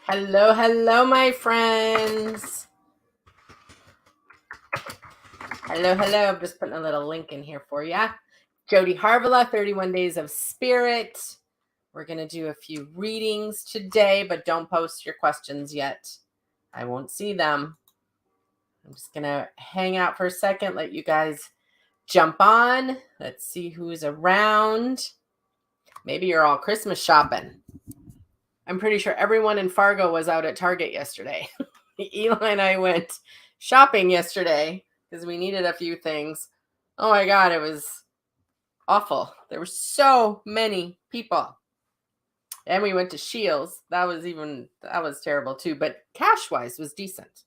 Hello, hello, my friends. Hello, hello. I'm just putting a little link in here for you. Jodie Harvala, 31 Days of Spirit. We're going to do a few readings today, but don't post your questions yet. I won't see them. I'm just going to hang out for a second, let you guys jump on. Let's see who's around. Maybe you're all Christmas shopping. I'm pretty sure everyone in Fargo was out at Target yesterday. Eli and I went shopping yesterday because we needed a few things. Oh my God, it was awful. There were so many people. And we went to Shields. That was terrible too, but cash-wise was decent.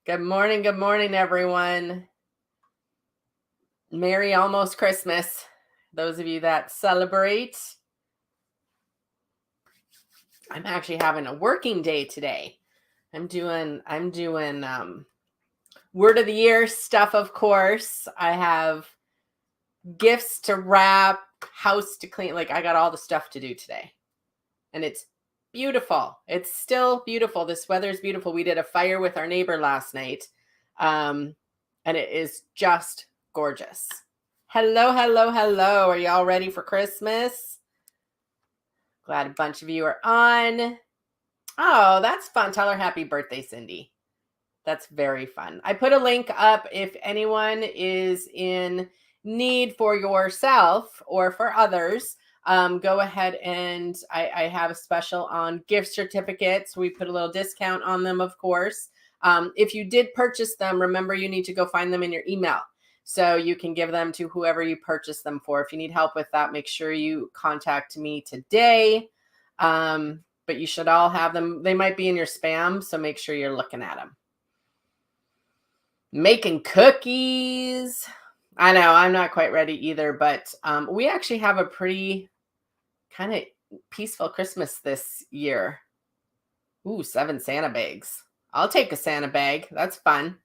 Good morning, everyone. Merry almost Christmas. Those of you that celebrate. I'm actually having a working day today. I'm doing word of the year stuff, of course. I have gifts to wrap, house to clean. Like, I got all the stuff to do today. And it's beautiful. It's still beautiful. This weather's beautiful. We did a fire with our neighbor last night. And it is just gorgeous. Hello, hello, hello. Are y'all ready for Christmas? Glad a bunch of you are on. Oh, that's fun. Tell her happy birthday, Cindy. That's very fun. I put a link up if anyone is in need for yourself or for others. Go ahead and I have a special on gift certificates. We put a little discount on them, of course. If you did purchase them, remember you need to go find them in your email. So you can give them to whoever you purchased them for. If you need help with that, make sure you contact me today. But you should all have them. They might be in your spam, so make sure you're looking at them. Making cookies. I know I'm not quite ready either, but we actually have a pretty kind of peaceful Christmas this year. Ooh, 7 Santa bags. I'll take a Santa bag. That's fun.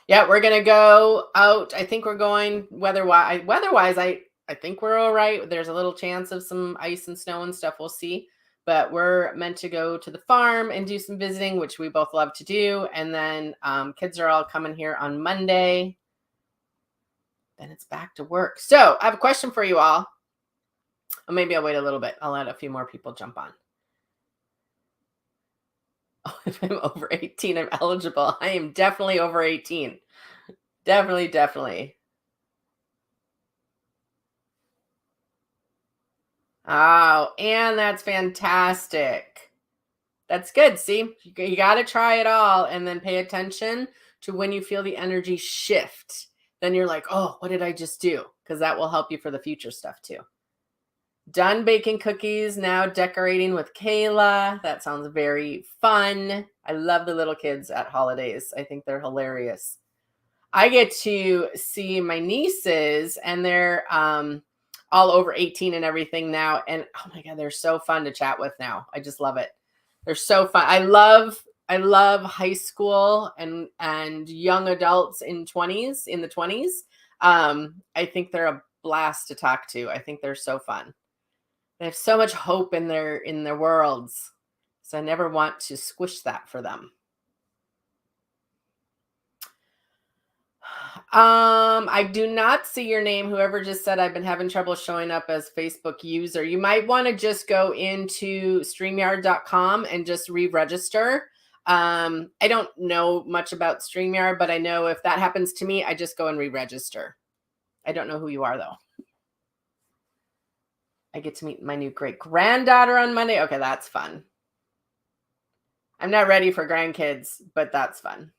Yeah, we're going to go out. I think we're going weather-wise, I think we're all right. There's a little chance of some ice and snow and stuff. We'll see. But we're meant to go to the farm and do some visiting, which we both love to do. And then kids are all coming here on Monday. Then it's back to work. So I have a question for you all. Or maybe I'll wait a little bit. I'll let a few more people jump on. Oh, if I'm over 18, I'm eligible. I am definitely over 18. Definitely. Oh, and that's fantastic. That's good. See, you got to try it all and then pay attention to when you feel the energy shift. Then you're like, oh, what did I just do? Because that will help you for the future stuff too. Done baking cookies, now decorating with Kayla. That sounds very fun. I love the little kids at holidays. I think they're hilarious. I get to see my nieces, and they're all over 18 and everything now. And oh my God, they're so fun to chat with now. I just love it. They're so fun. I love high school and young adults in the 20s. I think they're a blast to talk to. I think they're so fun. They have so much hope in their worlds. So I never want to squish that for them. I do not see your name. Whoever just said I've been having trouble showing up as Facebook user. You might want to just go into StreamYard.com and just re-register. I don't know much about StreamYard, but I know if that happens to me, I just go and re-register. I don't know who you are though. I get to meet my new great-granddaughter on Monday. Okay, that's fun. I'm not ready for grandkids, but that's fun.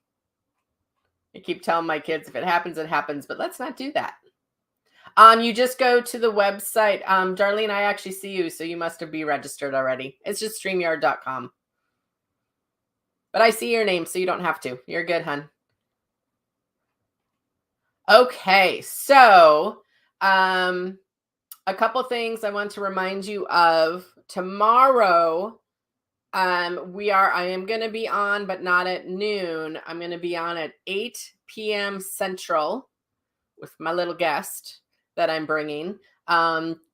I keep telling my kids, if it happens, it happens, but let's not do that. You just go to the website. Darlene, I actually see you, so you must have been registered already. It's just StreamYard.com. But I see your name, so you don't have to. You're good, hun. Okay, so a couple things I want to remind you of. Tomorrow, I am going to be on, but not at noon. I'm going to be on at 8 p.m. Central with my little guest that I'm bringing.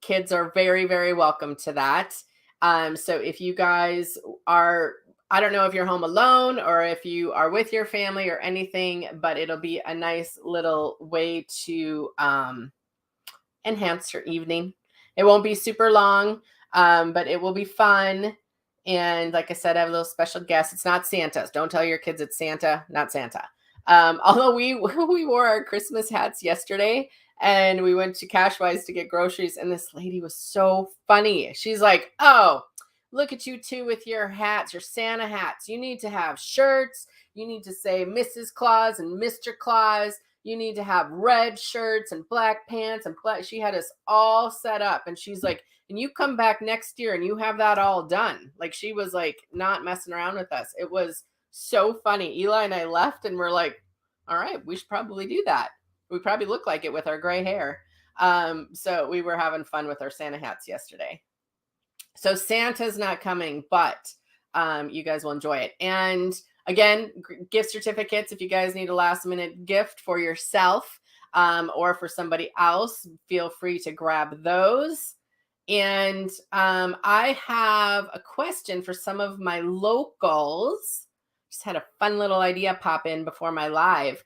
Kids are very, very welcome to that. So if you guys are, I don't know if you're home alone or if you are with your family or anything, but it'll be a nice little way to enhance your evening. It won't be super long, but it will be fun. And like I said, I have a little special guest. It's not Santa's. Don't tell your kids it's Santa, not Santa. Although we wore our Christmas hats yesterday and we went to Cashwise to get groceries, and this lady was so funny. She's like, "Oh, look at you two with your hats, your Santa hats. You need to have shirts. You need to say Mrs. Claus and Mr. Claus. You need to have red shirts and black pants and black." She had us all set up, and she's like, "And you come back next year and you have that all done." Like, she was like not messing around with us. It was so funny. Eli and I left and we're like, all right, we should probably do that. We probably look like it with our gray hair. So we were having fun with our Santa hats yesterday. So Santa's not coming, but you guys will enjoy it. And again, gift certificates. If you guys need a last minute gift for yourself or for somebody else, feel free to grab those. And I have a question for some of my locals. Just had a fun little idea pop in before my live.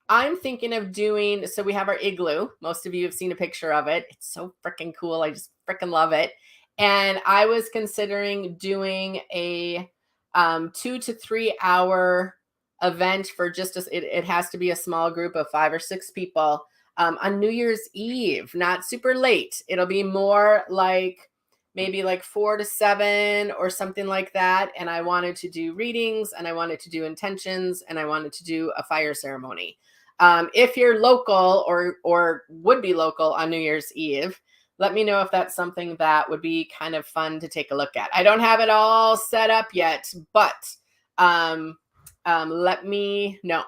I'm thinking of doing, so we have our igloo. Most of you have seen a picture of it. It's so freaking cool. I just freaking love it. And I was considering doing a 2 to 3 hour event for just it has to be a small group of 5 or 6 people on New Year's Eve, not super late. It'll be more like maybe like 4 to 7 or something like that. And I wanted to do readings, and I wanted to do intentions, and I wanted to do a fire ceremony. If you're local or would be local on New Year's Eve, let me know if that's something that would be kind of fun to take a look at. I don't have it all set up yet, but let me know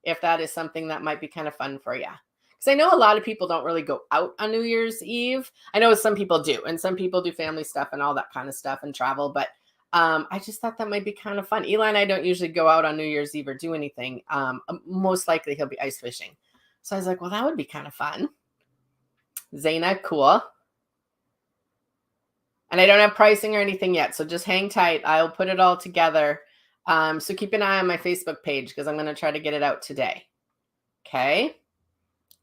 if that is something that might be kind of fun for you. Because I know a lot of people don't really go out on New Year's Eve. I know some people do, and some people do family stuff and all that kind of stuff and travel, but I just thought that might be kind of fun. Eli and I don't usually go out on New Year's Eve or do anything. Most likely he'll be ice fishing. So I was like, well, that would be kind of fun. Zaina, cool. And I don't have pricing or anything yet, so just hang tight. I'll put it all together. So keep an eye on my Facebook page because I'm going to try to get it out today. Okay.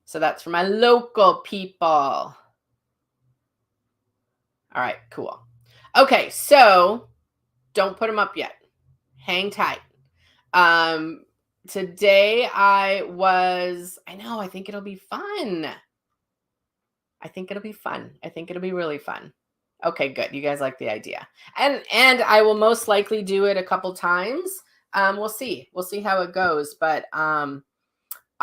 So that's for my local people. All right, cool. Okay, so don't put them up yet. Hang tight. Today I think it'll be fun. I think it'll be fun. I think it'll be really fun. Okay, good. You guys like the idea. And I will most likely do it a couple times. We'll see. We'll see how it goes. But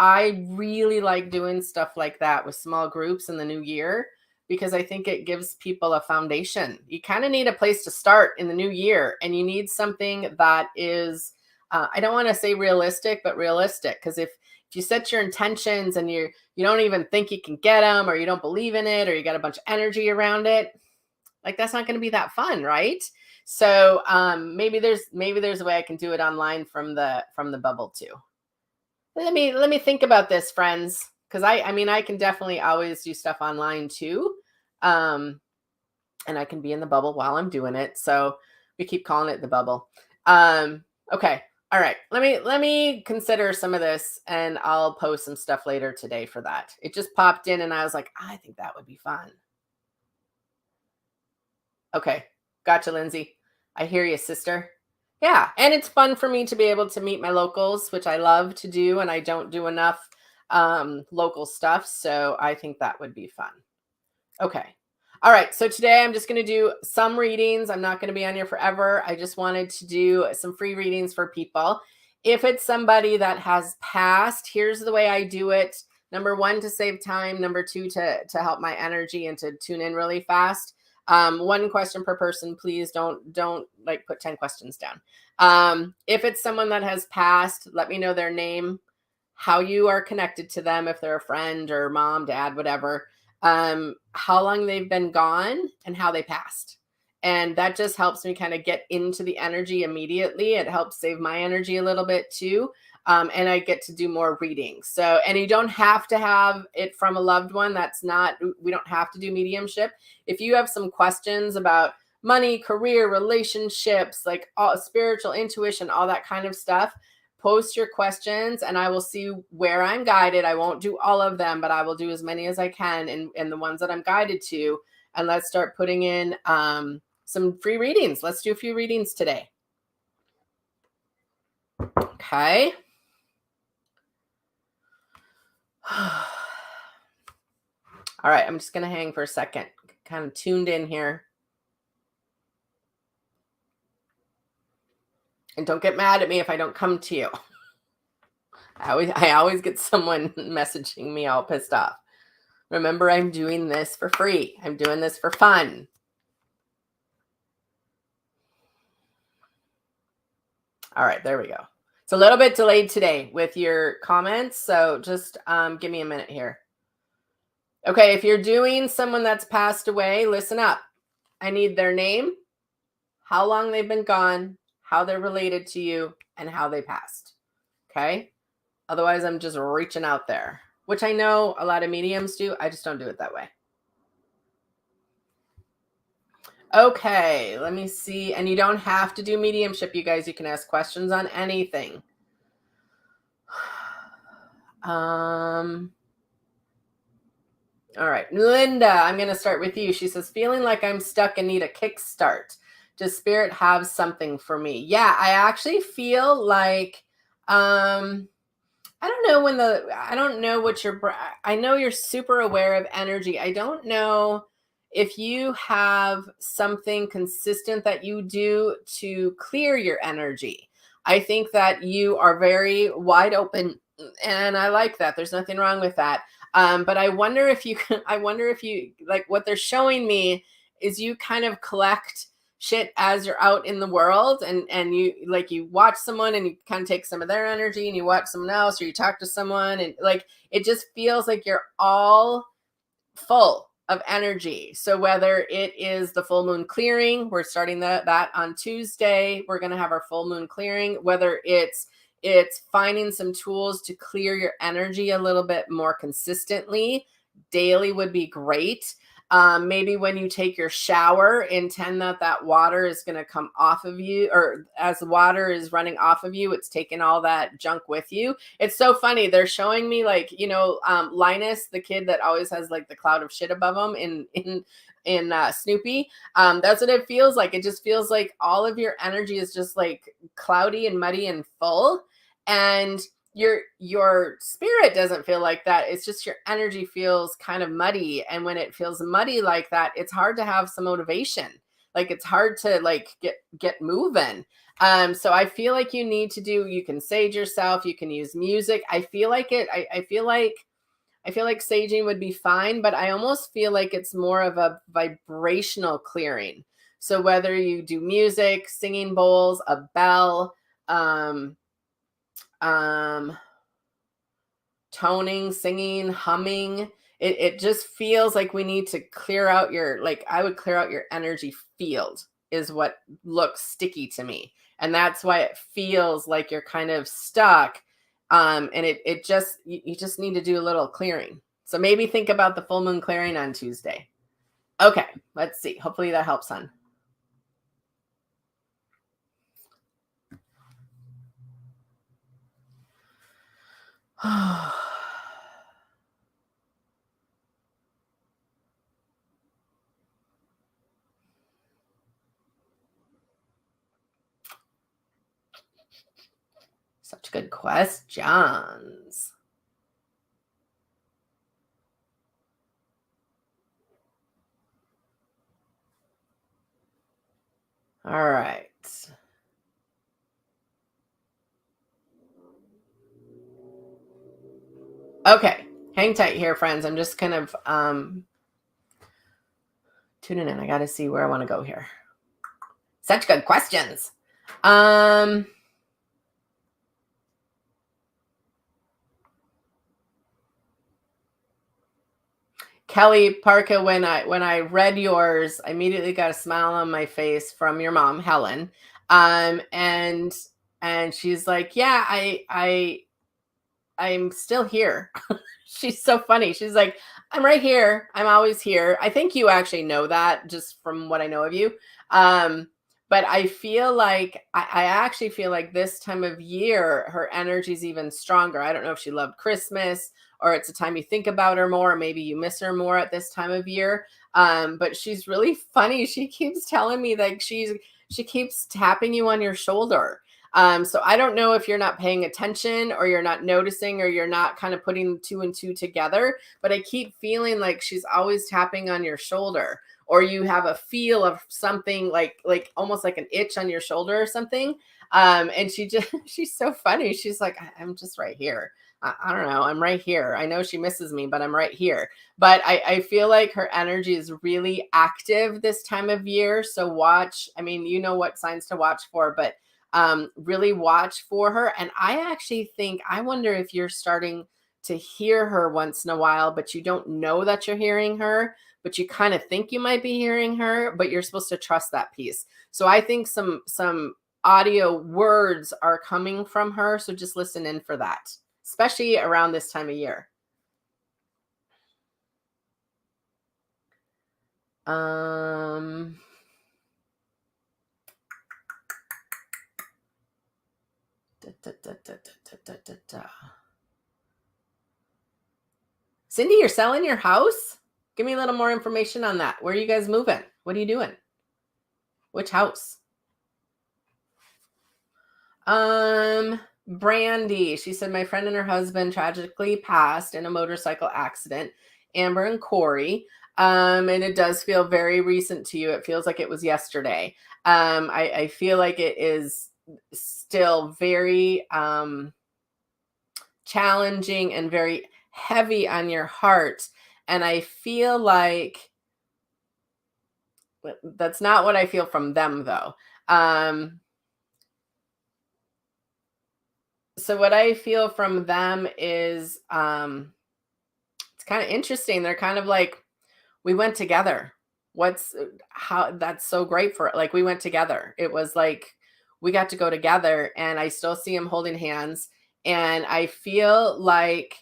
I really like doing stuff like that with small groups in the new year because I think it gives people a foundation. You kind of need a place to start in the new year, and you need something that is, I don't want to say realistic, but realistic. Because if you set your intentions and you don't even think you can get them, or you don't believe in it, or you got a bunch of energy around it, like that's not going to be that fun, right? So maybe there's a way I can do it online from the bubble too. Let me think about this, friends, because I can definitely always do stuff online too, and I can be in the bubble while I'm doing it. So we keep calling it the bubble. Okay, all right. Let me consider some of this, and I'll post some stuff later today for that. It just popped in, and I was like, I think that would be fun. Okay, gotcha, Lindsay. I hear you, sister. Yeah, and it's fun for me to be able to meet my locals, which I love to do, and I don't do enough local stuff, so I think that would be fun. Okay. All right, so today I'm just going to do some readings. I'm not going to be on here forever. I just wanted to do some free readings for people. If it's somebody that has passed, here's the way I do it. Number 1, to save time. Number 2, to help my energy and to tune in really fast. 1 question per person, please don't like put 10 questions down. If it's someone that has passed, let me know their name, how you are connected to them, if they're a friend or mom, dad, whatever, how long they've been gone and how they passed. And that just helps me kind of get into the energy immediately. It helps save my energy a little bit too. And I get to do more readings. So, and you don't have to have it from a loved one. We don't have to do mediumship. If you have some questions about money, career, relationships, like all spiritual intuition, all that kind of stuff. Post your questions and I will see where I'm guided. I won't do all of them, but I will do as many as I can in the ones that I'm guided to. And let's start putting in some free readings. Let's do a few readings today. Okay. All right, I'm just going to hang for a second. Kind of tuned in here. And don't get mad at me if I don't come to you. I always get someone messaging me all pissed off. Remember, I'm doing this for free. I'm doing this for fun. All right, there we go. It's a little bit delayed today with your comments, so just give me a minute here. Okay, if you're doing someone that's passed away, listen up. I need their name, how long they've been gone, how they're related to you, and how they passed. Okay? Otherwise, I'm just reaching out there, which I know a lot of mediums do. I just don't do it that way. Okay, let me see. And you don't have to do mediumship, you guys. You can ask questions on anything. All right, Linda, I'm going to start with you. She says, feeling like I'm stuck and need a kickstart. Does spirit have something for me? Yeah, I actually feel like, I don't know what I know you're super aware of energy. I don't know if you have something consistent that you do to clear your energy. I think that you are very wide open, and I like that. There's nothing wrong with that. But I wonder if you like what they're showing me is you kind of collect shit as you're out in the world, and you watch someone and you kind of take some of their energy and you watch someone else, or you talk to someone, and like it just feels like you're all full of energy. So whether it is the full moon clearing, we're starting that on Tuesday, we're going to have our full moon clearing, whether it's finding some tools to clear your energy a little bit more consistently. Daily would be great. Maybe when you take your shower, intend that water is going to come off of you, or as the water is running off of you, it's taking all that junk with you. It's so funny. They're showing me Linus, the kid that always has like the cloud of shit above him in Snoopy. That's what it feels like. It just feels like all of your energy is just like cloudy and muddy and full. And your spirit doesn't feel like that. It's just your energy feels kind of muddy. And when it feels muddy like that, it's hard to have some motivation. Like it's hard to like get moving. So I feel like you can sage yourself, you can use music. I feel like saging would be fine, but I almost feel like it's more of a vibrational clearing. So whether you do music, singing bowls, a bell, toning, singing, humming, it just feels like we need to clear out I would clear out your energy field is what looks sticky to me. And that's why it feels like you're kind of stuck. And you just need to do a little clearing. So maybe think about the full moon clearing on Tuesday. Okay, let's see. Hopefully that helps, hon. Such good questions. All right. Okay, hang tight here, friends. I'm just kind of tuning in. I got to see where I want to go here. Such good questions. Kelly Parka, when I read yours, I immediately got a smile on my face from your mom, Helen. And she's like, yeah, I'm still here. She's so funny. She's like, I'm right here. I'm always here. I think you actually know that just from what I know of you. But I feel like I actually feel like this time of year, her energy is even stronger. I don't know if she loved Christmas or it's a time you think about her more, or maybe you miss her more at this time of year. But she's really funny. She keeps telling me like she keeps tapping you on your shoulder. So I don't know if you're not paying attention or you're not noticing or you're not kind of putting two and two together, but I keep feeling like she's always tapping on your shoulder or you have a feel of something like almost like an itch on your shoulder or something. And she's so funny. She's like, I'm just right here. I don't know. I'm right here. I know she misses me, but I'm right here. But I feel like her energy is really active this time of year. So watch. I mean, you know what signs to watch for, but really watch for her. And I actually think, I wonder if you're starting to hear her once in a while, but you don't know that you're hearing her, but you kind of think you might be hearing her, but you're supposed to trust that piece. So I think some audio words are coming from her. So just listen in for that, especially around this time of year. Cindy, you're selling your house? Give me a little more information on that. Where are you guys moving? What are you doing? Which house? Brandy. She said my friend and her husband tragically passed in a motorcycle accident. Amber and Corey. And it does feel very recent to you. It feels like it was yesterday. I feel like it is still very challenging and very heavy on your heart. And I feel like that's not what I feel from them, though. So what I feel from them is it's kind of interesting. They're kind of like, we went together. What's how that's so great for it. Like we went together. It was like we got to go together and I still see them holding hands. And I feel like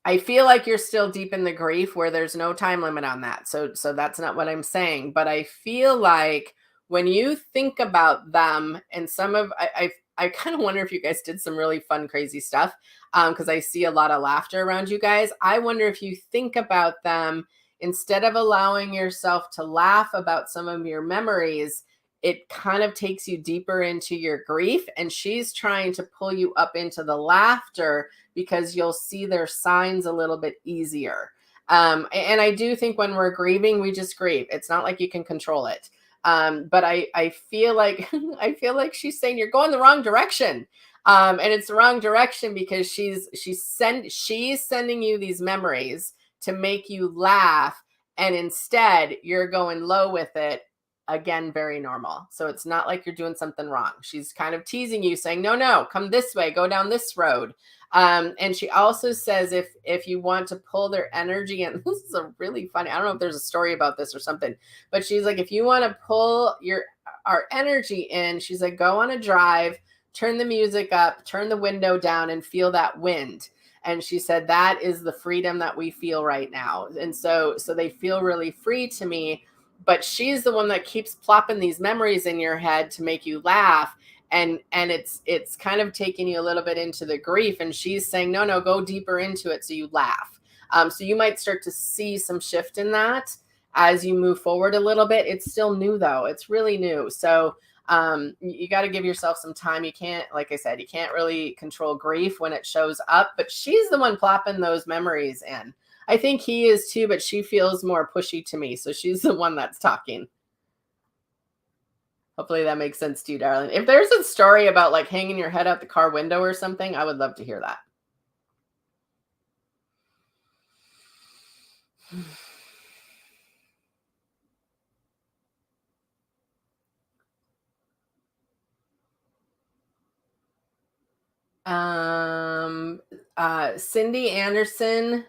you're still deep in the grief where there's no time limit on that. So that's not what I'm saying. But I feel like when you think about them and I kind of wonder if you guys did some really fun, crazy stuff. Because I see a lot of laughter around you guys. I wonder if you think about them instead of allowing yourself to laugh about some of your memories, it kind of takes you deeper into your grief. And she's trying to pull you up into the laughter because you'll see their signs a little bit easier. And I do think when we're grieving, we just grieve. It's not like you can control it. But I feel like I feel like she's saying you're going the wrong direction. And it's the wrong direction because she's sending you these memories to make you laugh, and instead you're going low with it. Again, very normal. So it's not like you're doing something wrong. She's kind of teasing you, saying, no, come this way, go down this road. And she also says if you want to pull their energy in, this is a really funny, I don't know if there's a story about this or something, but she's like, if you want to pull our energy in, she's like, go on a drive, turn the music up, turn the window down and feel that wind. And she said that is the freedom that we feel right now. And so they feel really free to me, but she's the one that keeps plopping these memories in your head to make you laugh. And it's kind of taking you a little bit into the grief. And she's saying, no, go deeper into it so you laugh. So you might start to see some shift in that as you move forward a little bit. It's still new though. It's really new. So you got to give yourself some time. You can't, like I said, you can't really control grief when it shows up, but she's the one plopping those memories in. I think he is too, but she feels more pushy to me. So she's the one that's talking. Hopefully that makes sense to you, darling. If there's a story about like hanging your head out the car window or something, I would love to hear that. Cindy Anderson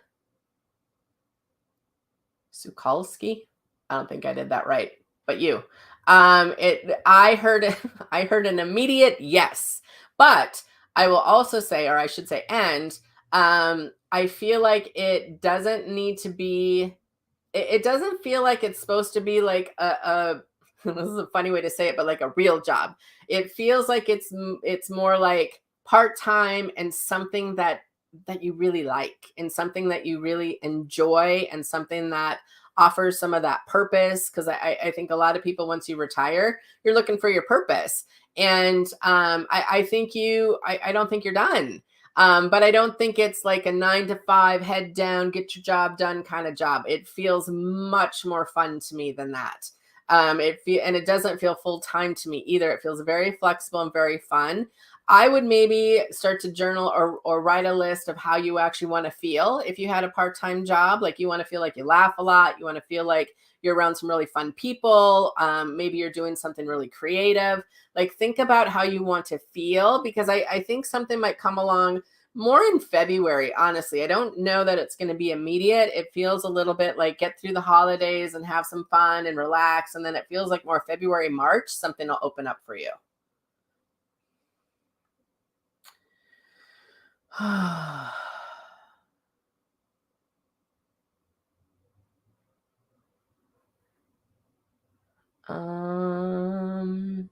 Sukalski. I don't think I did that right, but you. I heard an immediate yes. But I will also say, or I should say, and I feel like it doesn't need to be, it doesn't feel like it's supposed to be like a this is a funny way to say it, but like a real job. It feels like it's more like part-time and something that you really like and something that you really enjoy and something that offers some of that purpose. Because I think a lot of people, once you retire, you're looking for your purpose. And I think I don't think you're done. But I don't think it's like a 9 to 5, head down, get your job done kind of job. It feels much more fun to me than that. And it doesn't feel full time to me either. It feels very flexible and very fun. I would maybe start to journal or write a list of how you actually want to feel if you had a part-time job. Like you want to feel like you laugh a lot. You want to feel like you're around some really fun people. Maybe you're doing something really creative. Like think about how you want to feel, because I think something might come along more in February. Honestly, I don't know that it's going to be immediate. It feels a little bit like get through the holidays and have some fun and relax. And then it feels like more February, March, something will open up for you. um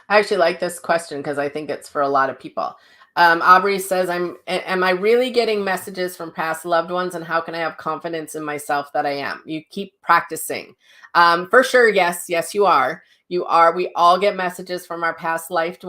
I actually like this question because I think it's for a lot of people. Aubrey says, am I really getting messages from past loved ones, and how can I have confidence in myself that I am? You keep practicing. For sure. Yes, you are. You are. We all get messages from our past loved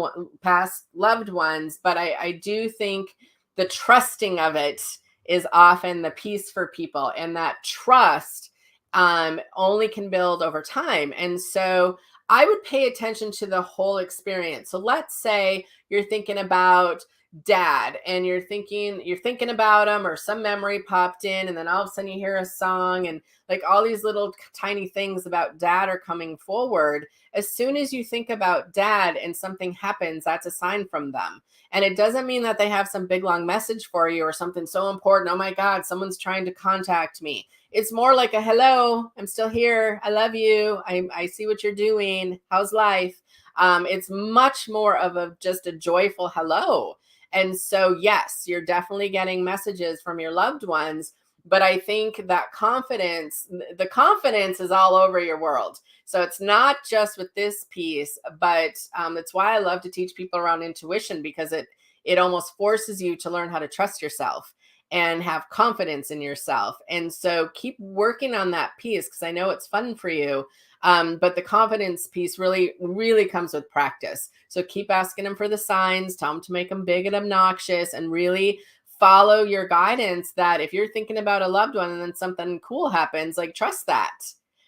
ones, but I do think the trusting of it is often the piece for people, and that trust only can build over time. And so I would pay attention to the whole experience. So let's say you're thinking about dad and you're thinking about him, or some memory popped in, and then all of a sudden you hear a song, and like all these little tiny things about dad are coming forward. As soon as you think about dad and something happens, that's a sign from them. And it doesn't mean that they have some big long message for you or something so important. Oh my God, someone's trying to contact me. It's more like a hello, I'm still here. I love you. I see what you're doing. How's life? It's much more of just a joyful hello. And so, yes, you're definitely getting messages from your loved ones. But I think that the confidence is all over your world. So it's not just with this piece, but it's why I love to teach people around intuition, because it almost forces you to learn how to trust yourself and have confidence in yourself. And so keep working on that piece, because I know it's fun for you. But the confidence piece really, really comes with practice. So keep asking them for the signs, tell them to make them big and obnoxious, and really follow your guidance, that if you're thinking about a loved one and then something cool happens, like trust that,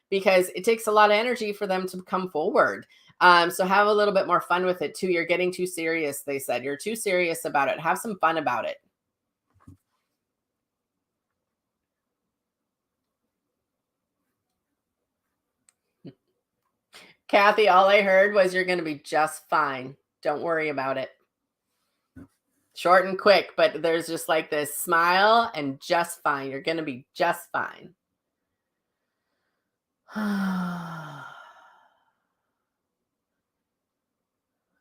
because it takes a lot of energy for them to come forward. So have a little bit more fun with it too. You're getting too serious. They said you're too serious about it. Have some fun about it. Kathy, all I heard was you're going to be just fine. Don't worry about it. Short and quick, but there's just like this smile and just fine. You're going to be just fine.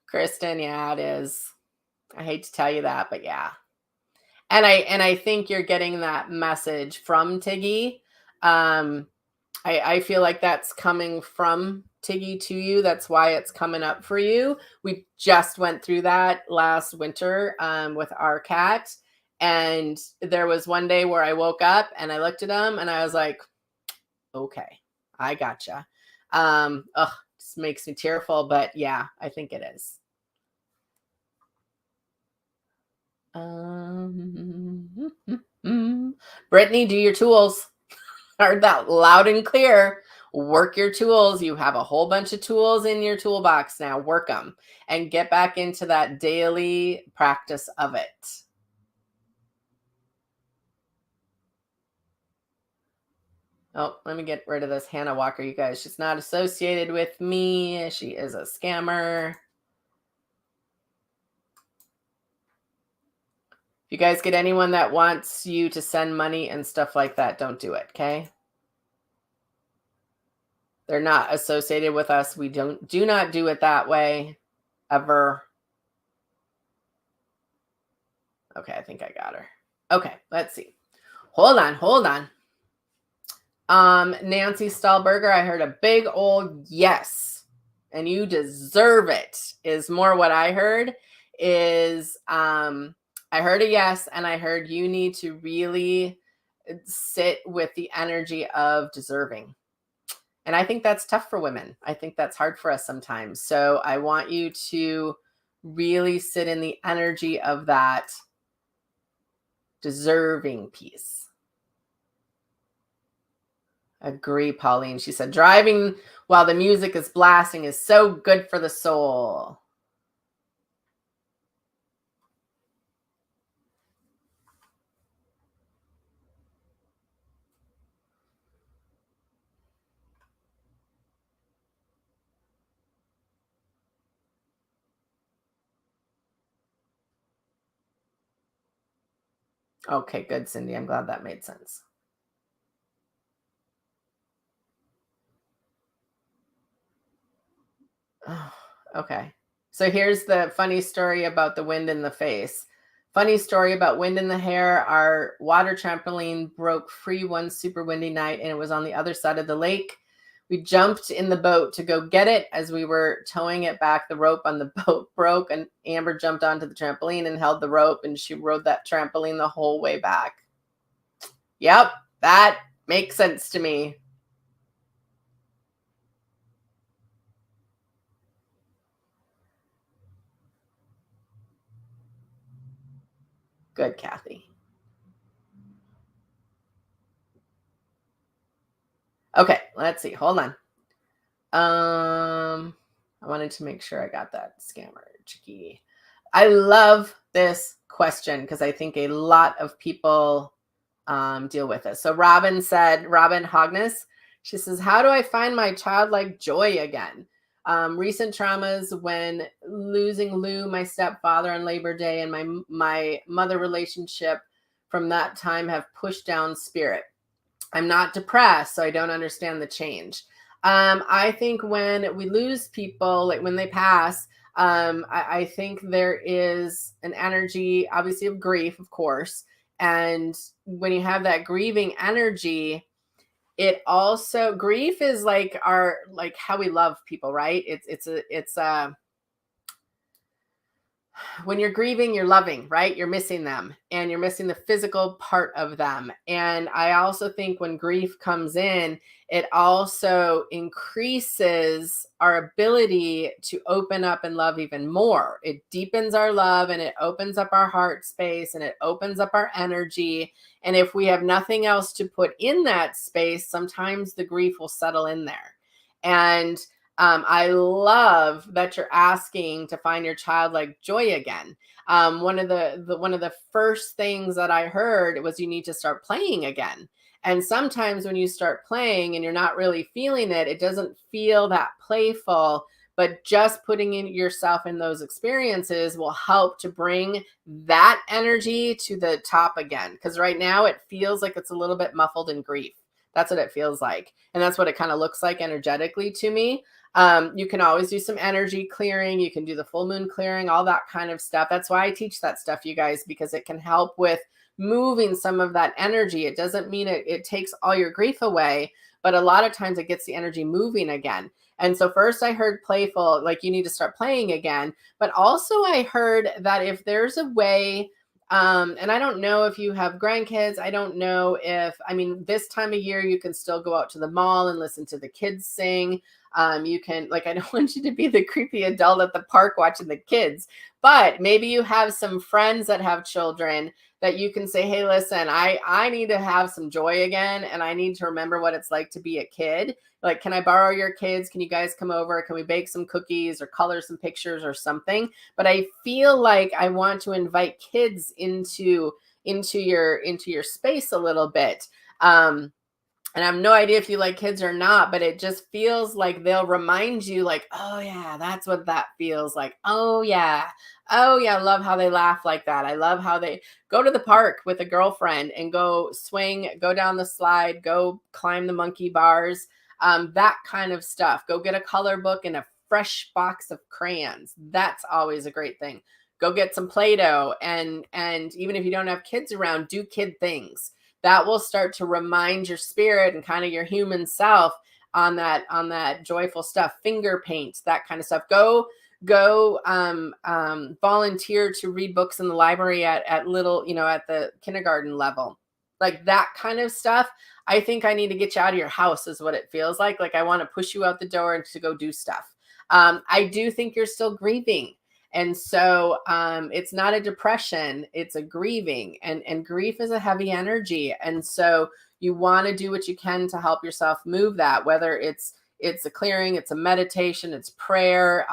Kristen, yeah, it is. I hate to tell you that, but yeah. And I think you're getting that message from Tiggy. I feel like that's coming from Tiggy to you. That's why it's coming up for you. We just went through that last winter with our cat. And there was one day where I woke up and I looked at him and I was like, okay, I gotcha. Just makes me tearful, but yeah, I think it is. Brittany, do your tools. Heard that loud and clear. Work your tools. You have a whole bunch of tools in your toolbox now. Work them and get back into that daily practice of it. Oh, let me get rid of this Hannah Walker, you guys. She's not associated with me. She is a scammer. If you guys get anyone that wants you to send money and stuff like that, don't do it, okay? They're not associated with us. We do not do it that way ever. Okay, I think I got her. Okay, let's see. Hold on. Nancy Stahlberger, I heard a big old yes, and you deserve it, is more what I heard. I heard a yes, and I heard you need to really sit with the energy of deserving. And I think that's tough for women. I think that's hard for us sometimes. So I want you to really sit in the energy of that deserving piece. Agree, Pauline. She said, driving while the music is blasting is so good for the soul. Okay, good, Cindy. I'm glad that made sense. Oh, okay. So here's the funny story about the wind in the face. Funny story about wind in the hair. Our water trampoline broke free one super windy night, and it was on the other side of the lake. We jumped in the boat to go get it. As we were towing it back, the rope on the boat broke, and Amber jumped onto the trampoline and held the rope, and she rode that trampoline the whole way back. Yep, that makes sense to me. Good, Kathy. Okay, let's see. Hold on. I wanted to make sure I got that scammer chicky. I love this question because I think a lot of people deal with it. So Robin Hogness, she says, how do I find my childlike joy again? Recent traumas when losing Lou, my stepfather, on Labor Day, and my mother relationship from that time have pushed down spirit. I'm not depressed, so I don't understand the change. I think when we lose people, like when they pass, I think there is an energy, obviously, of grief, of course. And when you have that grieving energy, it also, grief is like how we love people, right? It's a when you're grieving, you're loving, right? You're missing them, and you're missing the physical part of them. And I also think when grief comes in, it also increases our ability to open up and love even more. It deepens our love, and it opens up our heart space, and it opens up our energy. And if we have nothing else to put in that space, sometimes the grief will settle in there. And I love that you're asking to find your childlike joy again. One of the first things that I heard was you need to start playing again. And sometimes when you start playing and you're not really feeling it, it doesn't feel that playful. But just putting in yourself in those experiences will help to bring that energy to the top again. Because right now it feels like it's a little bit muffled in grief. That's what it feels like. And that's what it kind of looks like energetically to me. You can always do some energy clearing. You can do the full moon clearing, all that kind of stuff. That's why I teach that stuff, you guys, because it can help with moving some of that energy. It doesn't mean it takes all your grief away, but a lot of times it gets the energy moving again. And so first I heard playful, like you need to start playing again. But also I heard that if there's a way, and I don't know if you have grandkids. I don't know this time of year, you can still go out to the mall and listen to the kids sing. You can, like, I don't want you to be the creepy adult at the park watching the kids, but maybe you have some friends that have children that you can say, hey, listen, I need to have some joy again. And I need to remember what it's like to be a kid. Like, can I borrow your kids? Can you guys come over? Can we bake some cookies or color some pictures or something? But I feel like I want to invite kids into your space a little bit. And I have no idea if you like kids or not, but it just feels like they'll remind you, like, oh yeah, that's what that feels like. Oh yeah. Oh yeah. I love how they laugh like that. I love how they go to the park with a girlfriend and go swing, go down the slide, go climb the monkey bars, that kind of stuff. Go get a color book and a fresh box of crayons. That's always a great thing. Go get some Play-Doh, and even if you don't have kids around, do kid things. that will start to remind your spirit and kind of your human self on that joyful stuff. Finger paints, that kind of stuff. Go volunteer to read books in the library at little, at the kindergarten level, like that kind of stuff. I think I need to get you out of your house is what it feels like. Like I want to push you out the door and to go do stuff. I do think you're still grieving. And so it's not a depression, it's a grieving, and grief is a heavy energy. And so you want to do what you can to help yourself move that, whether it's a clearing, it's a meditation, it's prayer,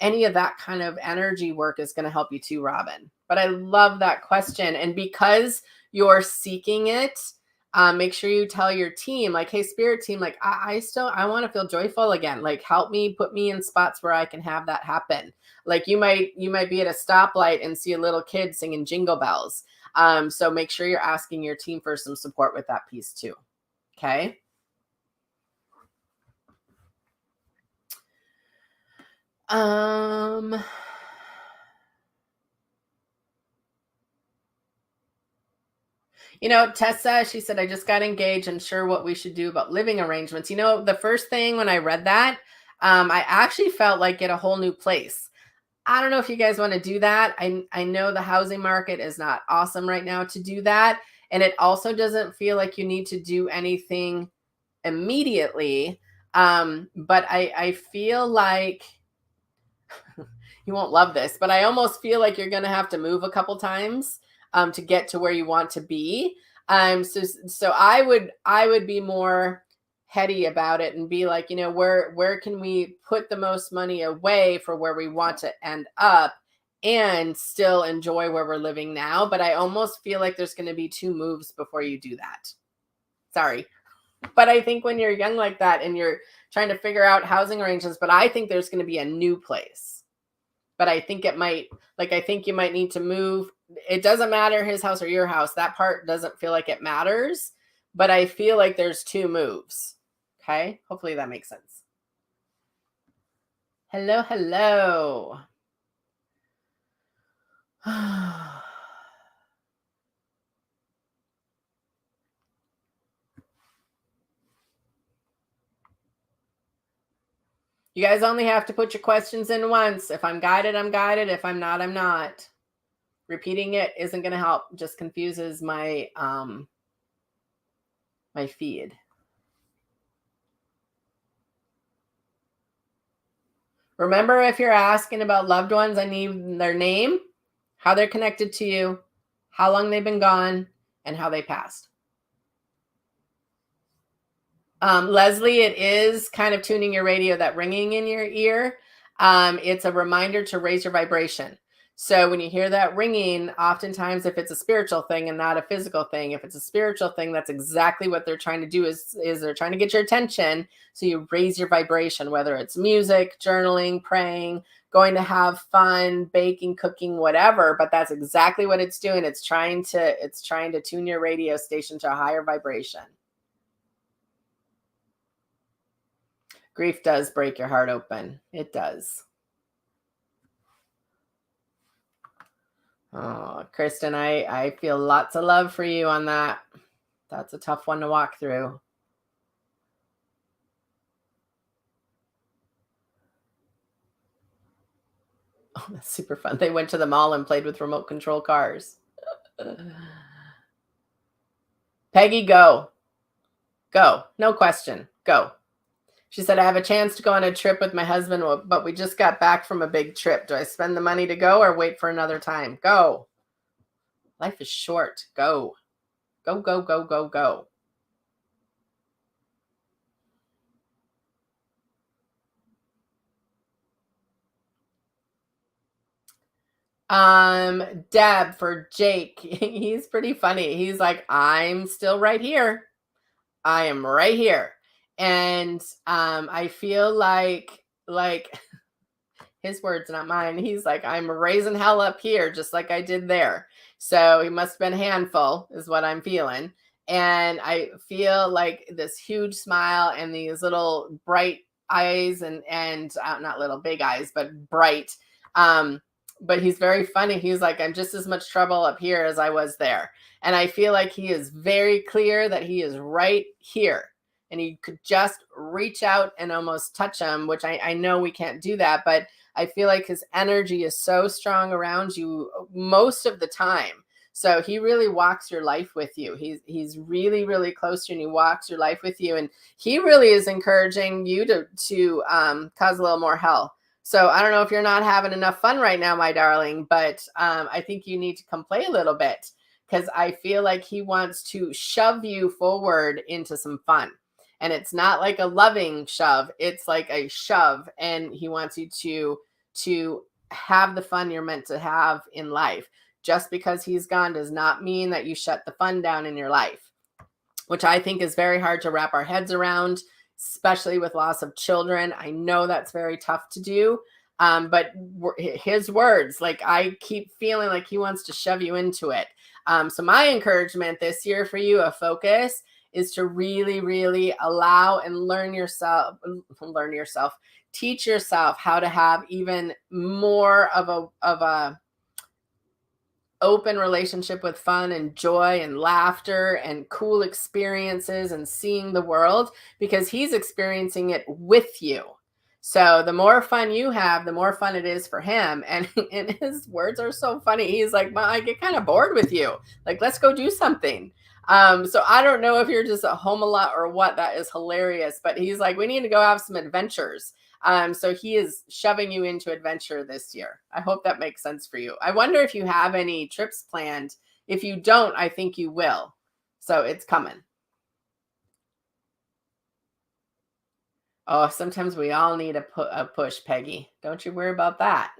any of that kind of energy work is going to help you too, Robin. But I love that question. And because you're seeking it, make sure you tell your team, like, hey, spirit team, like I want to feel joyful again. Like, help me, put me in spots where I can have that happen. Like you might be at a stoplight and see a little kid singing Jingle Bells. So make sure you're asking your team for some support with that piece too. Okay. Tessa, she said, I just got engaged and sure what we should do about living arrangements. The first thing when I read that, I actually felt like get a whole new place. I don't know if you guys want to do that. I know the housing market is not awesome right now to do that. And it also doesn't feel like you need to do anything immediately. But I feel like you won't love this, but I almost feel like you're going to have to move a couple times to get to where you want to be. So I would be more heady about it and be like, where can we put the most money away for where we want to end up and still enjoy where we're living now. But I almost feel like there's going to be 2 moves before you do that. Sorry. But I think when you're young like that and you're trying to figure out housing arrangements, but I think there's going to be a new place. But I think I think you might need to move. It doesn't matter his house or your house. That part doesn't feel like it matters, but I feel like there's 2 moves. Okay. Hopefully that makes sense. Hello. You guys only have to put your questions in once. If I'm guided, I'm guided. If I'm not, I'm not. Repeating it isn't going to help. Just confuses my my feed. Remember, if you're asking about loved ones, I need their name, how they're connected to you, how long they've been gone, and how they passed. Leslie, it is kind of tuning your radio, that ringing in your ear. It's a reminder to raise your vibration. So when you hear that ringing, oftentimes if it's a spiritual thing and not a physical thing, if it's a spiritual thing, that's exactly what they're trying to do is they're trying to get your attention. So you raise your vibration, whether it's music, journaling, praying, going to have fun, baking, cooking, whatever. But that's exactly what it's doing. It's trying to tune your radio station to a higher vibration. Grief does break your heart open. It does. Oh, Kristen, I feel lots of love for you on that. That's a tough one to walk through. Oh, that's super fun. They went to the mall and played with remote control cars. Peggy, go. Go. No question. Go. She said, I have a chance to go on a trip with my husband, but we just got back from a big trip. Do I spend the money to go or wait for another time? Go. Life is short. Go. Go, go, go, go, go. Deb, for Jake, he's pretty funny. He's like, I'm still right here. I am right here. And I feel like his words, not mine. He's like, I'm raising hell up here, just like I did there. So he must have been a handful, is what I'm feeling. And I feel like this huge smile and these little bright eyes and not little big eyes, but bright, but he's very funny. He's like, I'm just as much trouble up here as I was there. And I feel like he is very clear that he is right here. And he could just reach out and almost touch him, which I know we can't do that. But I feel like his energy is so strong around you most of the time. So he really walks your life with you. He's really, really close to you, and he walks your life with you. And he really is encouraging you to cause a little more hell. So I don't know if you're not having enough fun right now, my darling, but I think you need to come play a little bit, because I feel like he wants to shove you forward into some fun. And it's not like a loving shove. It's like a shove. And he wants you to have the fun you're meant to have in life. Just because he's gone does not mean that you shut the fun down in your life, which I think is very hard to wrap our heads around, especially with loss of children. I know that's very tough to do. But his words, like, I keep feeling like he wants to shove you into it. So my encouragement this year for you, a focus, is to really, really allow and teach yourself how to have even more of a open relationship with fun and joy and laughter and cool experiences and seeing the world, because he's experiencing it with you. So the more fun you have, the more fun it is for him. And his words are so funny. He's like, I get kind of bored with you. Like, let's go do something. So I don't know if you're just at home a lot or what. That is hilarious. But he's like, we need to go have some adventures. So he is shoving you into adventure this year. I hope that makes sense for you. I wonder if you have any trips planned. If you don't, I think you will. So it's coming. Oh, sometimes we all need a push, Peggy. Don't you worry about that.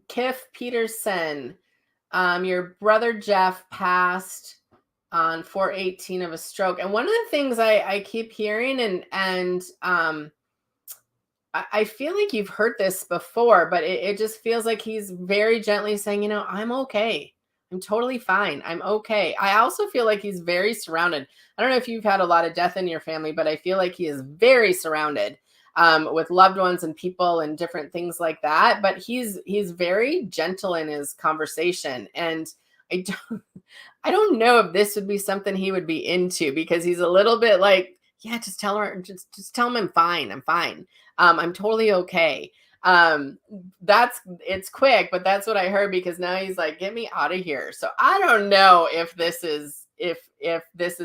Kiff Peterson, your brother Jeff passed on 4/18 of a stroke. And one of the things I keep hearing, and I feel like you've heard this before, but it just feels like he's very gently saying, I'm okay. I'm totally fine. I'm okay. I also feel like he's very surrounded. I don't know if you've had a lot of death in your family, but I feel like he is very surrounded with loved ones and people and different things like that. But he's very gentle in his conversation. And I don't know if this would be something he would be into, because he's a little bit like, yeah, just tell him I'm fine. I'm fine. I'm totally okay. It's quick, but that's what I heard, because now he's like, get me out of here. So I don't know if this is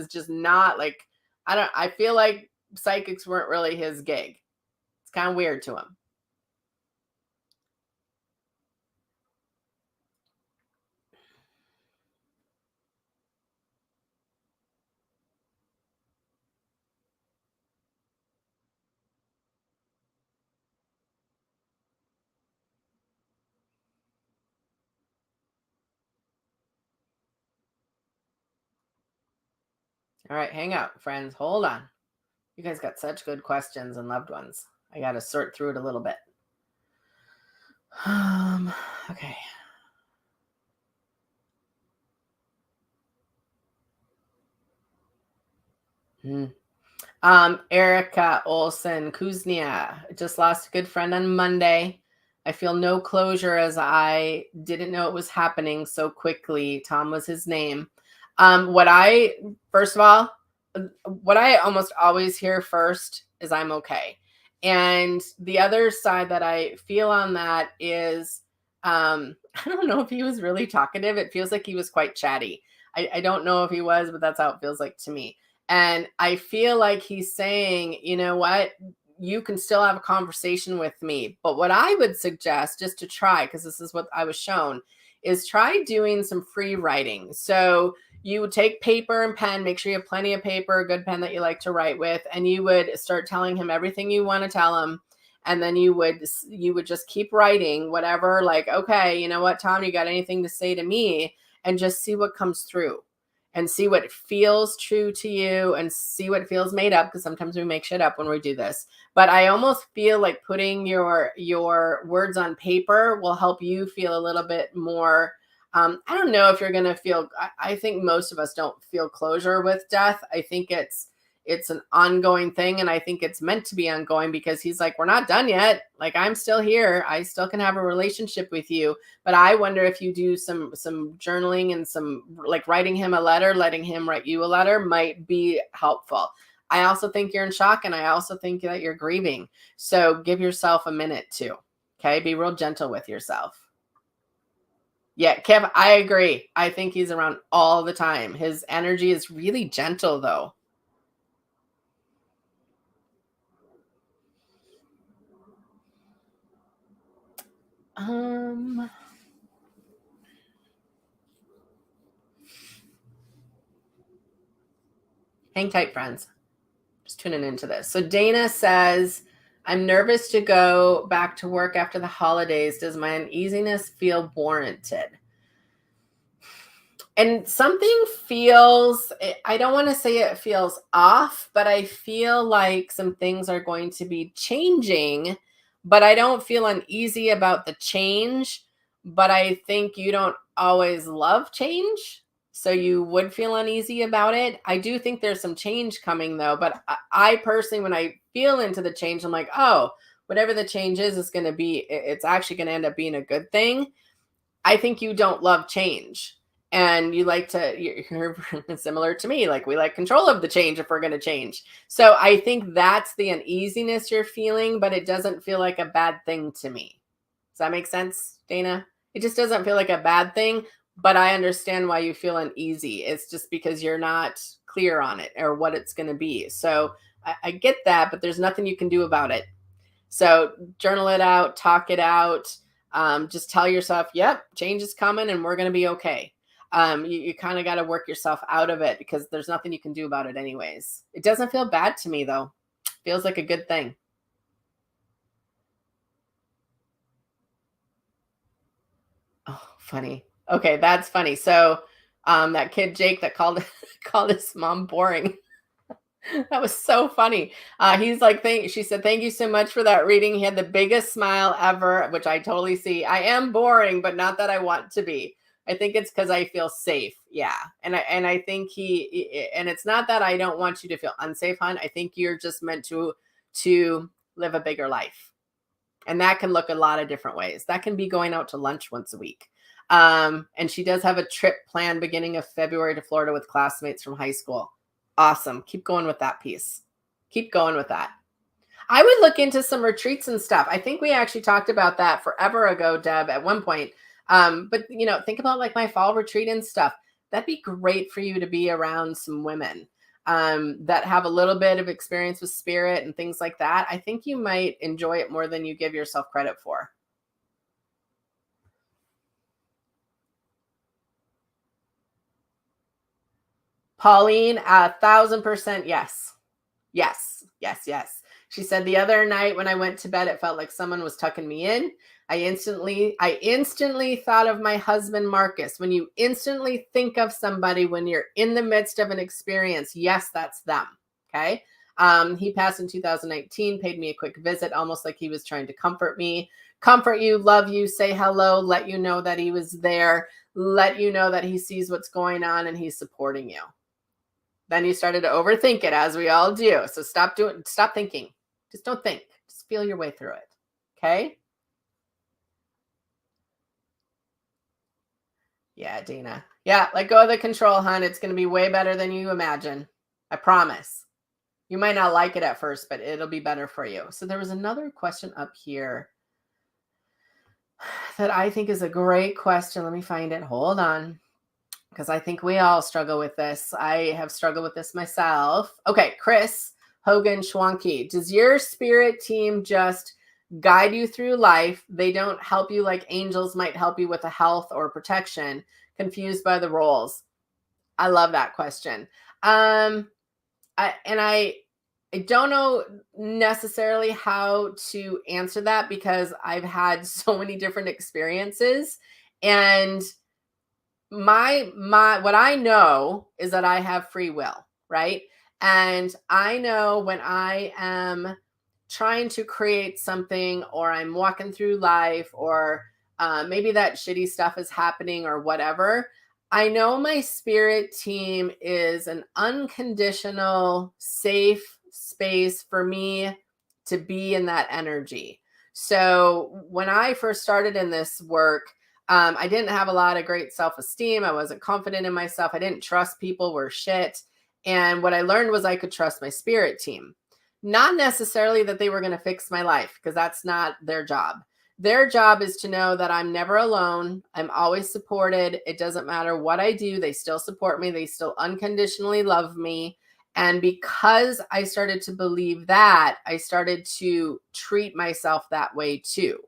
just not like, I feel like psychics weren't really his gig. It's kind of weird to him. All right, hang out, friends. Hold on. You guys got such good questions and loved ones. I got to sort through it a little bit. Okay. Erica Olson Kuznia, just lost a good friend on Monday. I feel no closure as I didn't know it was happening so quickly. Tom was his name. First of all, what I almost always hear first is I'm okay. And the other side that I feel on that is, I don't know if he was really talkative. It feels like he was quite chatty. I don't know if he was, but that's how it feels like to me. And I feel like he's saying, you know what, you can still have a conversation with me. But what I would suggest, just to try, because this is what I was shown, is try doing some free writing. So you would take paper and pen, make sure you have plenty of paper, a good pen that you like to write with, and you would start telling him everything you want to tell him. And then you would just keep writing whatever, like, okay, you know what, Tom, you got anything to say to me? And just see what comes through. and see what feels true to you and see what feels made up, because sometimes we make shit up when we do this. But I almost feel like putting your words on paper will help you feel a little bit more. I don't know if you're going to feel, I think most of us don't feel closure with death. I think it's an ongoing thing. And I think it's meant to be ongoing, because he's like, we're not done yet. Like, I'm still here. I still can have a relationship with you. But I wonder if you do some journaling and some like writing him a letter, letting him write you a letter might be helpful. I also think you're in shock, and I also think that you're grieving. So give yourself a minute too. Okay. Be real gentle with yourself. Yeah, Kev, I agree. I think he's around all the time. His energy is really gentle though. Hang tight, friends. Just tuning into this. So Dana says, I'm nervous to go back to work after the holidays. Does my uneasiness feel warranted? And something feels, I don't want to say it feels off, but I feel like some things are going to be changing, but I don't feel uneasy about the change. But I think you don't always love change, so you would feel uneasy about it. I do think there's some change coming though, but I personally, when I feel into the change, I'm like, oh, whatever the change is going to be, it's actually going to end up being a good thing. I think you don't love change. And you like to, you're similar to me. Like, we like control of the change if we're going to change. So I think that's the uneasiness you're feeling, but it doesn't feel like a bad thing to me. Does that make sense, Dana? It just doesn't feel like a bad thing, but I understand why you feel uneasy. It's just because you're not clear on it or what it's going to be. So I get that, but there's nothing you can do about it. So journal it out, talk it out. Just tell yourself, yep, change is coming and we're going to be okay. You kind of got to work yourself out of it, because there's nothing you can do about it anyways. It doesn't feel bad to me though. Feels like a good thing. Oh, funny. Okay, that's funny. So that kid Jake that called called his mom boring. That was so funny. He's like, she said, thank you so much for that reading. He had the biggest smile ever, which I totally see. I am boring, but not that I want to be. I think it's because I feel safe. Yeah. And I think and it's not that I don't want you to feel unsafe, hon. I think you're just meant to live a bigger life. And that can look a lot of different ways. That can be going out to lunch once a week. And she does have a trip planned beginning of February to Florida with classmates from high school. Awesome. Keep going with that piece. Keep going with that. I would look into some retreats and stuff. I think we actually talked about that forever ago, Deb, at one point. But think about like my fall retreat and stuff. That'd be great for you to be around some women that have a little bit of experience with spirit and things like that. I think you might enjoy it more than you give yourself credit for. Pauline, 1,000% yes. Yes, yes, yes. She said, the other night when I went to bed, it felt like someone was tucking me in. I instantly thought of my husband, Marcus. When you instantly think of somebody when you're in the midst of an experience, yes, that's them. Okay. He passed in 2019, paid me a quick visit, almost like he was trying to comfort me, comfort you, love you, say hello, let you know that he was there, let you know that he sees what's going on and he's supporting you. Then you started to overthink it, as we all do. So stop thinking. Just don't think. Just feel your way through it. Okay? Yeah, Dina. Yeah, let go of the control, hon. It's going to be way better than you imagine. I promise. You might not like it at first, but it'll be better for you. So there was another question up here that I think is a great question. Let me find it. Hold on. Because I think we all struggle with this. I have struggled with this myself. Okay, Chris Hogan Schwanke. Does your spirit team just guide you through life? They don't help you like angels might help you with a health or protection. Confused by the roles. I love that question. I don't know necessarily how to answer that, because I've had so many different experiences, and what I know is that I have free will, right? And I know when I am trying to create something, or I'm walking through life, or maybe that shitty stuff is happening or whatever, I know my spirit team is an unconditional, safe space for me to be in that energy. So when I first started in this work, I didn't have a lot of great self-esteem. I wasn't confident in myself. I didn't trust people were shit. And what I learned was I could trust my spirit team. Not necessarily that they were going to fix my life, because that's not their job. Their job is to know that I'm never alone. I'm always supported. It doesn't matter what I do. They still support me. They still unconditionally love me. And because I started to believe that, I started to treat myself that way too.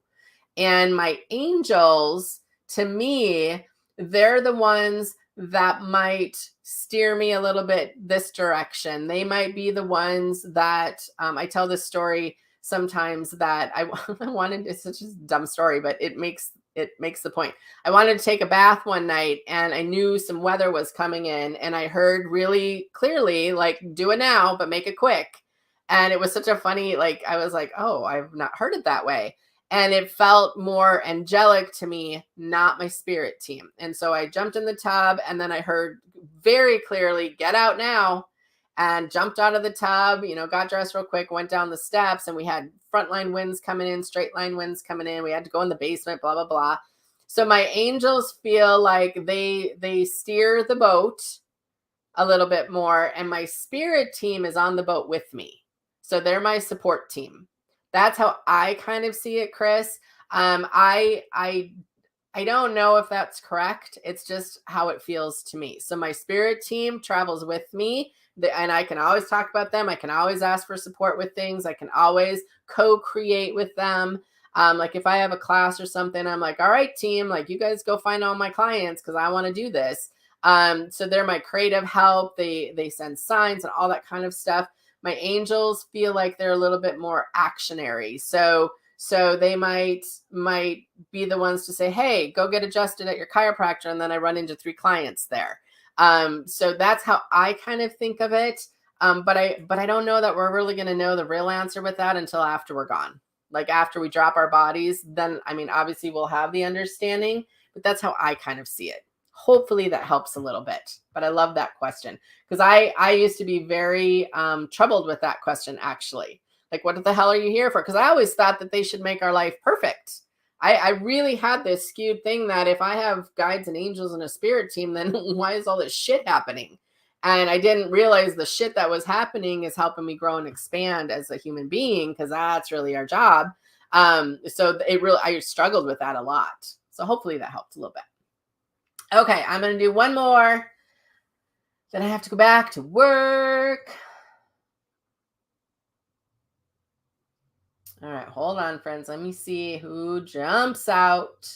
And my angels, to me, they're the ones that might steer me a little bit this direction. They might be the ones that I tell this story sometimes that I wanted. It's such a dumb story, but it makes the point. I wanted to take a bath one night, and I knew some weather was coming in, and I heard really clearly, like, do it now, but make it quick. And it was such a funny, like, I was like, oh, I've not heard it that way. And it felt more angelic to me, not my spirit team. And so I jumped in the tub, and then I heard very clearly, get out now, and jumped out of the tub, got dressed real quick, went down the steps, and we had frontline winds coming in, straight line winds coming in. We had to go in the basement, blah, blah, blah. So my angels feel like they steer the boat a little bit more, and my spirit team is on the boat with me. So they're my support team. That's how I kind of see it, Chris. I don't know if that's correct. It's just how it feels to me. So my spirit team travels with me, and I can always talk about them. I can always ask for support with things. I can always co-create with them. Like if I have a class or something, I'm like, all right, team, like you guys go find all my clients because I want to do this. So they're my creative help. They send signs and all that kind of stuff. My angels feel like they're a little bit more actionary. So they might be the ones to say, hey, go get adjusted at your chiropractor. And then I run into 3 clients there. So that's how I kind of think of it. But I don't know that we're really going to know the real answer with that until after we're gone. Like after we drop our bodies, then, I mean, obviously we'll have the understanding, but that's how I kind of see it. Hopefully that helps a little bit, but I love that question because I used to be very troubled with that question, actually. Like, what the hell are you here for? Because I always thought that they should make our life perfect. I really had this skewed thing that if I have guides and angels and a spirit team, then why is all this shit happening? And I didn't realize the shit that was happening is helping me grow and expand as a human being, because that's really our job. So I struggled with that a lot. So hopefully that helped a little bit. Okay, I'm going to do one more. Then I have to go back to work. All right, hold on, friends. Let me see who jumps out.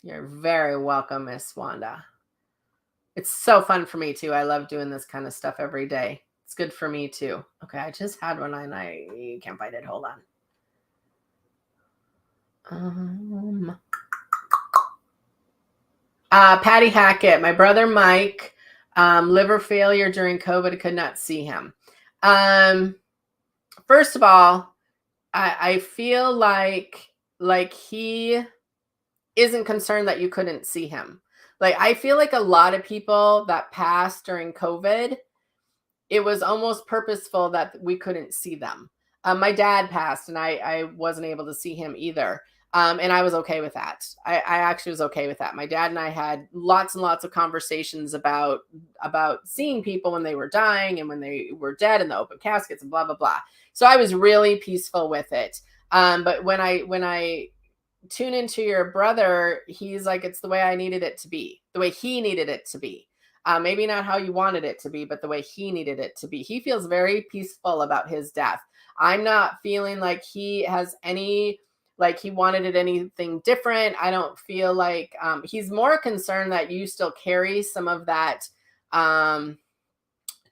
You're very welcome, Miss Wanda. It's so fun for me too. I love doing this kind of stuff every day. It's good for me too. Okay, I just had one and I can't find it. Hold on. Patty Hackett, my brother Mike, liver failure during COVID, could not see him. First of all, I feel like he isn't concerned that you couldn't see him. Like, I feel like a lot of people that passed during COVID, it was almost purposeful that we couldn't see them. My dad passed and I wasn't able to see him either. And I was okay with that. I actually was okay with that. My dad and I had lots and lots of conversations about seeing people when they were dying and when they were dead in the open caskets and blah, blah, blah. So I was really peaceful with it. But when I tune into your brother, he's like, it's the way I needed it to be, the way he needed it to be. Maybe not how you wanted it to be, but the way he needed it to be. He feels very peaceful about his death. I'm not feeling like he has any like he wanted it anything different. I don't feel like he's more concerned that you still carry some of that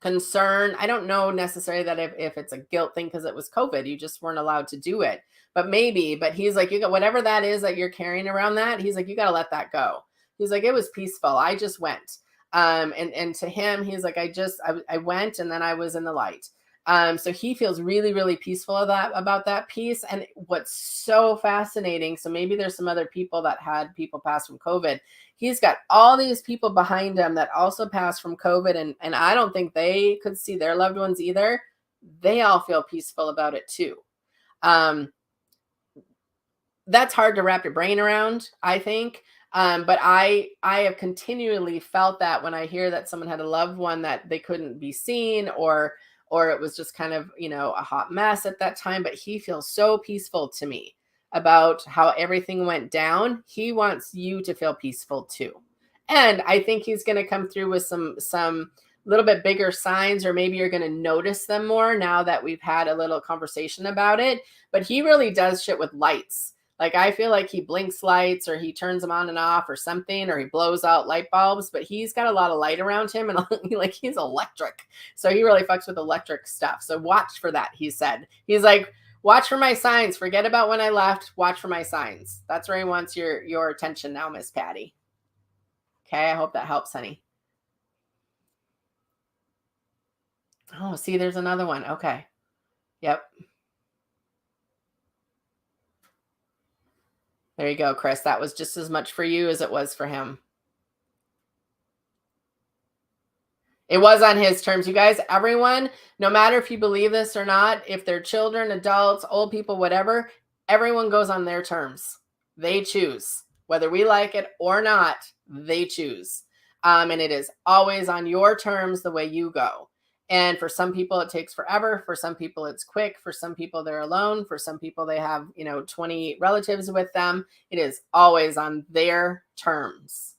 concern. I don't know necessarily that if it's a guilt thing because it was COVID, you just weren't allowed to do it. But maybe, but he's like, you got whatever that is that you're carrying around that, he's like, you got to let that go. He's like, it was peaceful. I just went. And to him, he's like, I went and then I was in the light. So he feels really, really peaceful about that piece. And what's so fascinating, so maybe there's some other people that had people pass from COVID. He's got all these people behind him that also passed from COVID. And I don't think they could see their loved ones either. They all feel peaceful about it too. That's hard to wrap your brain around, I think. But I have continually felt that when I hear that someone had a loved one that they couldn't be seen, or it was just kind of, a hot mess at that time. But he feels so peaceful to me about how everything went down. He wants you to feel peaceful too. And I think he's going to come through with some little bit bigger signs, or maybe you're going to notice them more now that we've had a little conversation about it. But he really does shit with lights. Like, I feel like he blinks lights, or he turns them on and off or something, or he blows out light bulbs, but he's got a lot of light around him, and like, he's electric. So he really fucks with electric stuff. So watch for that, he said. He's like, watch for my signs. Forget about when I left. Watch for my signs. That's where he wants your attention now, Miss Patty. Okay, I hope that helps, honey. Oh, see, there's another one. Okay. Yep. There you go, Chris. That was just as much for you as it was for him. It was on his terms. You guys, everyone, no matter if you believe this or not, if they're children, adults, old people, whatever, everyone goes on their terms. They choose. Whether we like it or not, they choose. And it is always on your terms, the way you go. And for some people, it takes forever. For some people, it's quick. For some people, they're alone. For some people, they have, 20 relatives with them. It is always on their terms.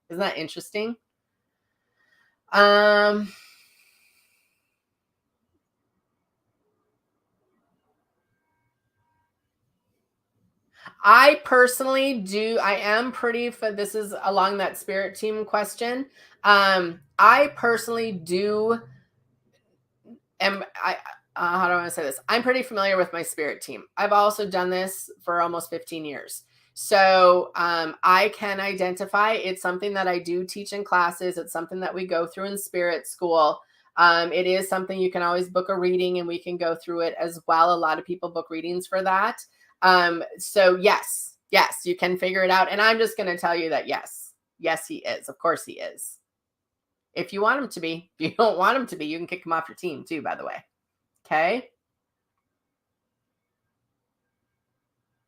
Isn't that interesting? I personally do. I am pretty for this is along that spirit team question. I personally do how do I want to say this? I'm pretty familiar with my spirit team. I've also done this for almost 15 years. So I can identify. It's something that I do teach in classes. It's something that we go through in spirit school. It is something you can always book a reading and we can go through it as well. A lot of people book readings for that. So yes, you can figure it out. And I'm just going to tell you that yes, he is. Of course he is. If you want him to be. If you don't want him to be, you can kick him off your team too, by the way. Okay.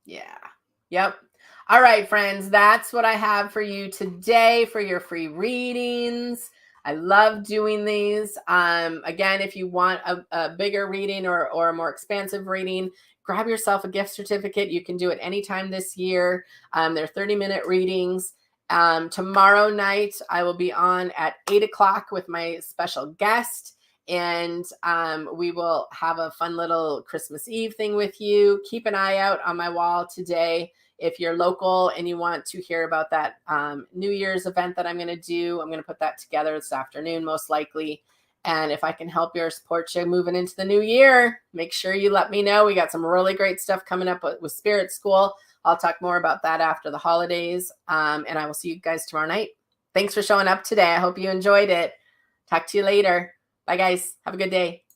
Yeah. Yep. All right, friends, that's what I have for you today for your free readings. I love doing these. Again, if you want a bigger reading or a more expansive reading, grab yourself a gift certificate. You can do it anytime this year. They're 30-minute readings. Tomorrow night, I will be on at 8:00 with my special guest. And we will have a fun little Christmas Eve thing with you. Keep an eye out on my wall today. If you're local and you want to hear about that New Year's event that I'm going to do, I'm going to put that together this afternoon, most likely. And if I can help you or support you moving into the new year, make sure you let me know. We got some really great stuff coming up with Spirit School. I'll talk more about that after the holidays. And I will see you guys tomorrow night. Thanks for showing up today. I hope you enjoyed it. Talk to you later. Bye, guys. Have a good day.